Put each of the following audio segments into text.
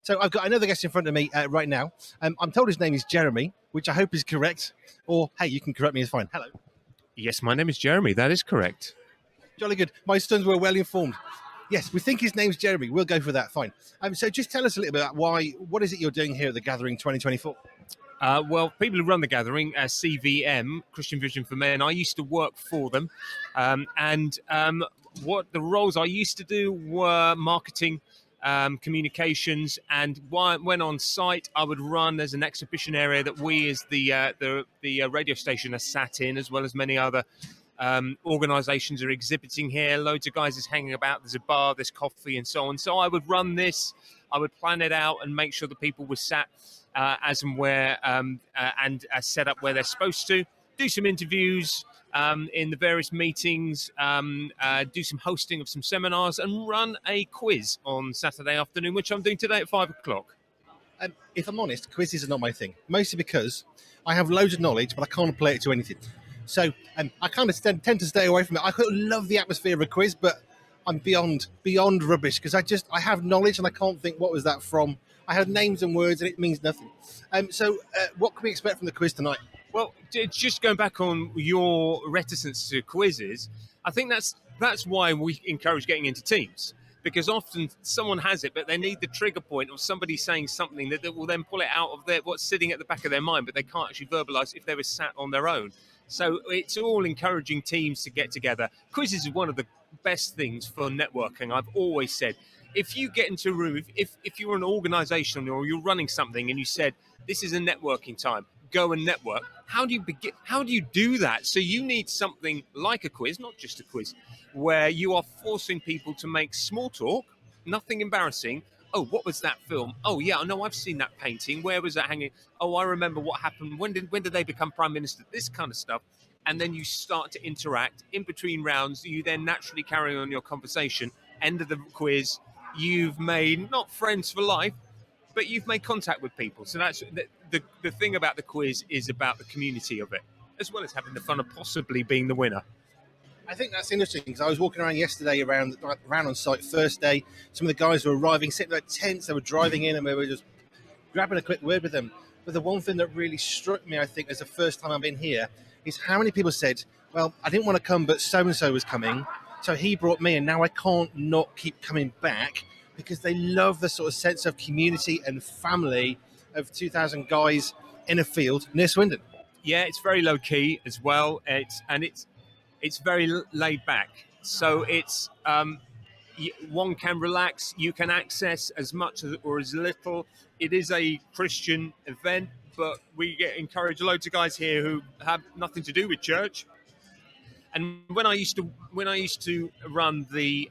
So I've got another guest in front of me right now. I'm told his name is Jeremy, which I hope is correct. Or, hey, you can correct me, it's fine. Hello. Yes, my name is Jeremy. That is correct. Jolly good. My sons were well informed. Yes, we think his name's Jeremy. We'll go for that. Fine. So just tell us a little bit about what is it you're doing here at the Gathering 2024? Well, people who run the gathering, CVM, Christian Vision for Men, I used to work for them. What the roles I used to do were marketing, communications, and when on site, I would run. There's an exhibition area that we, as the radio station, are sat in, as well as many other organisations are exhibiting here. Loads of guys is hanging about. There's a bar, there's coffee, and so on. So I would run this. I would plan it out and make sure the people were sat as and where and set up where they're supposed to. Do some interviews in the various meetings, do some hosting of some seminars, and run a quiz on Saturday afternoon, which I'm doing today at 5 o'clock. If I'm honest, quizzes are not my thing, mostly because I have loads of knowledge, but I can't apply it to anything. So I kind of tend to stay away from it. I could love the atmosphere of a quiz, but I'm beyond rubbish because I have knowledge and I can't think what was that from. I have names and words and it means nothing. So what can we expect from the quiz tonight? Well, just going back on your reticence to quizzes, I think that's why we encourage getting into teams. Because often someone has it, but they need the trigger point of somebody saying something that will then pull it out of what's sitting at the back of their mind, but they can't actually verbalise if they were sat on their own. So it's all encouraging teams to get together. Quizzes is one of the best things for networking. I've always said, if you get into a room, if you're an organisation or you're running something and you said, this is a networking time, go and network, how do you begin? How do you do that? So you need something like a quiz, not just a quiz, where you are forcing people to make small talk, nothing embarrassing. Oh, what was that film? Oh, yeah, no, I've seen that painting. Where was that hanging? Oh, I remember what happened. When did they become prime minister? This kind of stuff. And then you start to interact in between rounds. You then naturally carry on your conversation. End of the quiz, you've made not friends for life, but you've made contact with people. So that's the thing about the quiz is about the community of it, as well as having the fun of possibly being the winner. I think that's interesting because I was walking around yesterday around on site first day. Some of the guys were arriving, sitting at tents, they were driving in and we were just grabbing a quick word with them. But the one thing that really struck me, I think, as the first time I've been here is how many people said, well, I didn't want to come, but so-and-so was coming. So he brought me and now I can't not keep coming back because they love the sort of sense of community and family of 2,000 guys in a field near Swindon. Yeah, it's very low key as well. It's very laid back. So it's one can relax. You can access as much or as little. It is a Christian event, but we encourage loads of guys here who have nothing to do with church. And when I used to run the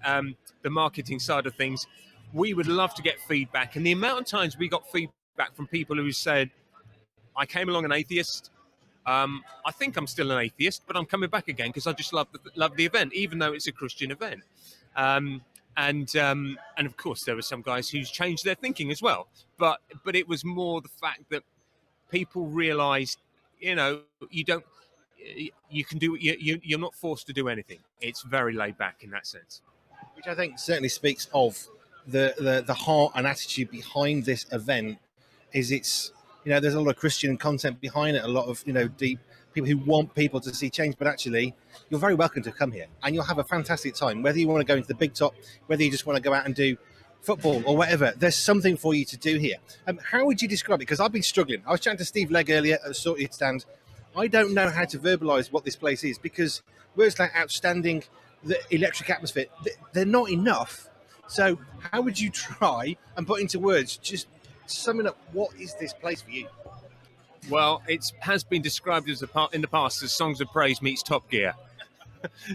marketing side of things, we would love to get feedback. And the amount of times we got feedback from people who said, I came along an atheist. I think I'm still an atheist, but I'm coming back again because I just love the event, even though it's a Christian event. And of course, there were some guys who's changed their thinking as well. But it was more the fact that people realised, you can do. You're not forced to do anything. It's very laid back in that sense, which I think certainly speaks of the heart and attitude behind this event. Is there's a lot of Christian content behind it, a lot of, deep people who want people to see change, but actually you're very welcome to come here and you'll have a fantastic time, whether you want to go into the big top, whether you just want to go out and do football or whatever. There's something for you to do here. How would you describe it? Because I've been struggling. I was chatting to Steve Legg earlier at the Sorted stand. I don't know how to verbalise what this place is because words like outstanding, the electric atmosphere, they're not enough. So how would you try and put into words just summing up what is this place for you? Well, it has been described in the past as Songs of Praise meets Top Gear.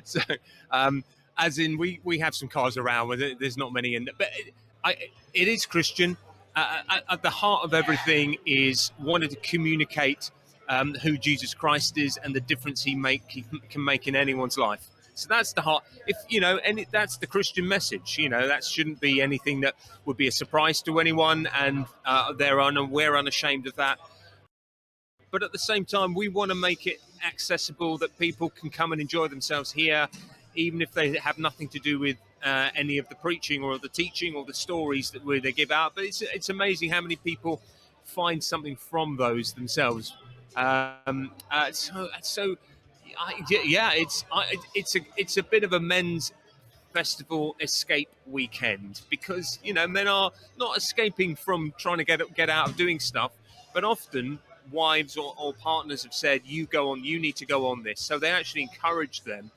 So, as in we have some cars around, there's not many in there, but it is Christian. At the heart of everything is wanting to communicate who Jesus Christ is and the difference he can make in anyone's life. So that's the heart. That's the Christian message. That shouldn't be anything that would be a surprise to anyone, and we're unashamed of that. But at the same time, we want to make it accessible that people can come and enjoy themselves here, even if they have nothing to do with any of the preaching or the teaching or the stories that they give out. But it's amazing how many people find something from those themselves. It's a bit of a men's festival escape weekend, because men are not escaping from trying to get out of doing stuff, but often wives or partners have said, you need to go on this, so they actually encourage them,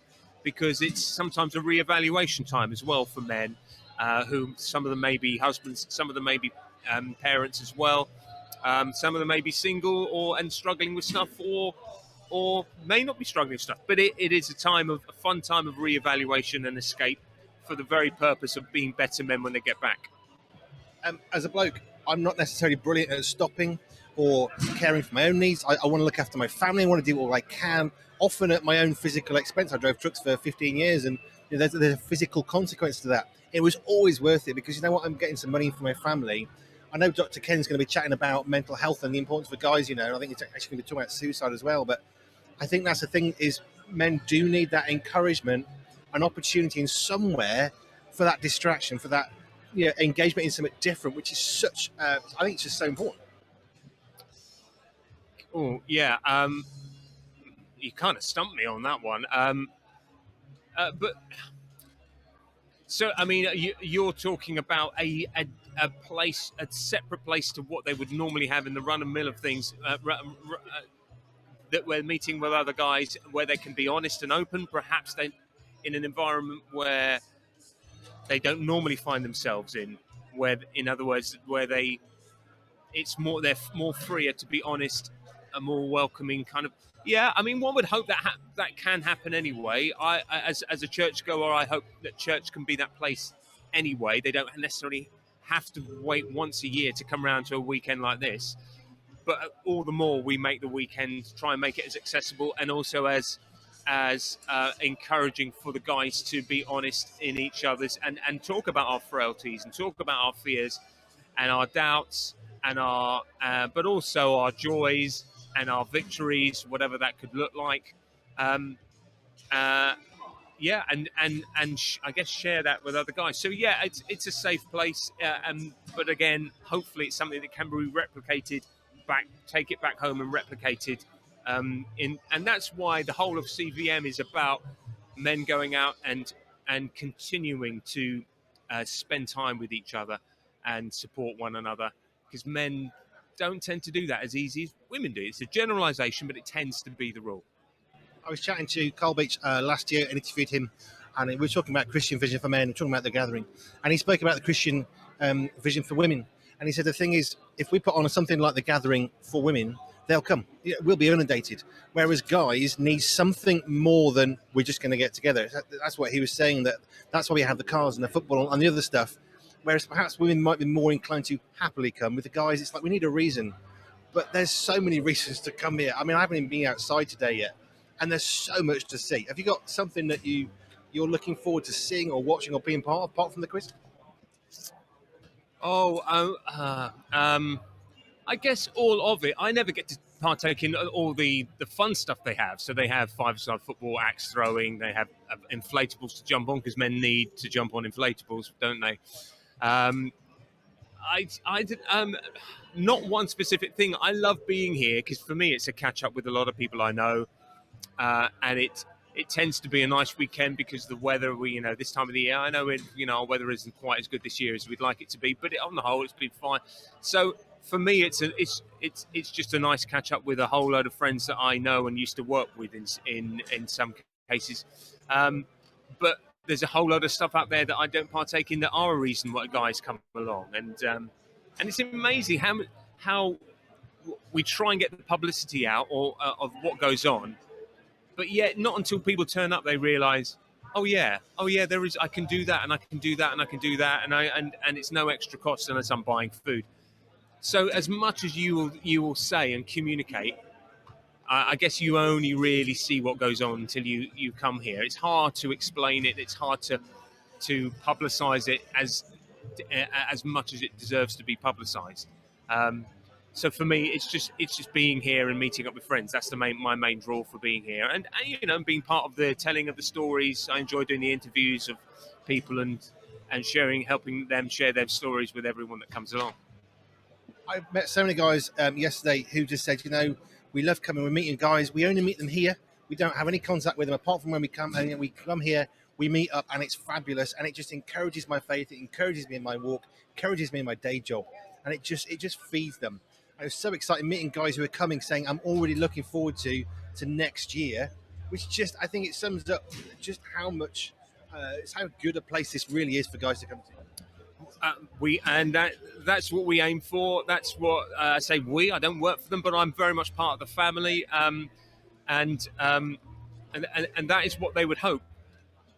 because it's sometimes a reevaluation time as well for men, who some of them may be husbands, some of them may be parents as well, some of them may be single and struggling with stuff, or may not be struggling with stuff, but it is a fun time of reevaluation and escape, for the very purpose of being better men when they get back. As a bloke, I'm not necessarily brilliant at stopping or caring for my own needs. I want to look after my family. I want to do all I can, often at my own physical expense. I drove trucks for 15 years, and there's a physical consequence to that. It was always worth it, because you know what? I'm getting some money for my family. I know Dr. Ken's going to be chatting about mental health and the importance for guys, and I think he's actually going to be talking about suicide as well. But I think that's the thing, is men do need that encouragement, an opportunity in somewhere for that distraction, for that engagement in something different, which is such, I think it's just so important. Oh, yeah. You kind of stumped me on that one. But so, I mean, you're talking about a place, a separate place to what they would normally have in the run of mill of things, that we're meeting with other guys, where they can be honest and open, perhaps they in an environment where they don't normally find themselves in, where, in other words, where they're more freer to be honest, a more welcoming kind of. Yeah, I mean, one would hope that that can happen anyway. As a churchgoer, I hope that church can be that place anyway. They don't necessarily have to wait once a year to come around to a weekend like this. But all the more we make the weekend, try and make it as accessible, and also as encouraging for the guys to be honest in each other's, and talk about our frailties, and talk about our fears and our doubts, and our but also our joys and our victories, whatever that could look like. Um, yeah, and I guess share that with other guys. So yeah, it's a safe place, but again, hopefully it's something that can be replicated back, take it back home and replicated. And that's why the whole of CVM is about men going out and continuing to spend time with each other and support one another, because men don't tend to do that as easy as women do. It's a generalisation, but it tends to be the rule. I was chatting to Carl Beach last year and interviewed him, and we were talking about Christian vision for men, talking about the gathering, and he spoke about the Christian vision for women. And he said the thing is, if we put on something like the gathering for women, they'll come. We'll be inundated. Whereas guys need something more than we're just going to get together. That's what he was saying, that's why we have the cars and the football and the other stuff. Whereas perhaps women might be more inclined to happily come. With the guys, it's like we need a reason. But there's so many reasons to come here. I mean, I haven't even been outside today yet, and there's so much to see. Have you got something that you're looking forward to seeing or watching or being part of, apart from the quiz? I guess all of it. I never get to partake in all the fun stuff they have. So they have five-a-side football, axe throwing. They have inflatables to jump on, because men need to jump on inflatables, don't they? Not one specific thing. I love being here, because for me it's a catch up with a lot of people I know, and it tends to be a nice weekend, because the weather, this time of the year, I know our weather isn't quite as good this year as we'd like it to be, but on the whole it's been fine. So for me it's just a nice catch up with a whole load of friends that I know and used to work with in some cases, but there's a whole load of stuff out there that I don't partake in that are a reason why guys come along, and it's amazing how we try and get the publicity out of what goes on, but yet not until people turn up they realise, oh yeah, there is, I can do that, and I can do that, and I can do that, and it's no extra cost unless I'm buying food. So as much as you will say and communicate, I guess you only really see what goes on until you come here. It's hard to explain it. It's hard to publicise it as much as it deserves to be publicised. So for me, it's just being here and meeting up with friends. That's my main draw for being here, and being part of the telling of the stories. I enjoy doing the interviews of people and sharing, helping them share their stories with everyone that comes along. I met so many guys yesterday who just said, we love coming, we're meeting guys. We only meet them here. We don't have any contact with them apart from when we come. And we come here, we meet up, and it's fabulous. And it just encourages my faith. It encourages me in my walk, encourages me in my day job, and it just feeds them. I was so excited meeting guys who are coming, saying, "I'm already looking forward to next year," which just I think it sums up just how much, it's how good a place this really is for guys to come to. That's what we aim for. That's what I say. I don't work for them, but I'm very much part of the family, and, um, and that is what they would hope.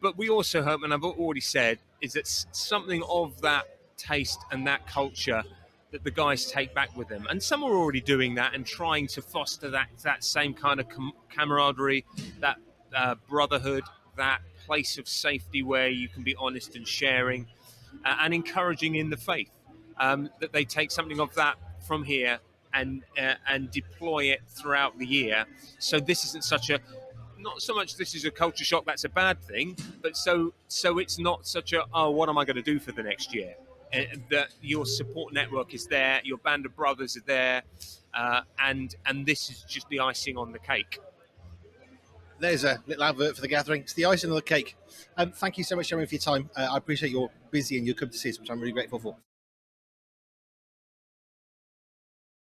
But we also hope, and I've already said, is that something of that taste and that culture that the guys take back with them. And some are already doing that and trying to foster that same kind of camaraderie, that brotherhood, that place of safety where you can be honest and sharing and encouraging in the faith. That they take something of that from here and deploy it throughout the year. So this isn't not so much this is a culture shock, that's a bad thing, but so it's not such what am I going to do for the next year? That your support network is there, your band of brothers are there, and this is just the icing on the cake. There's a little advert for the gathering. It's the icing on the cake. Thank you so much, Jeremy, for your time. I appreciate you're busy and you've come to see us, which I'm really grateful for.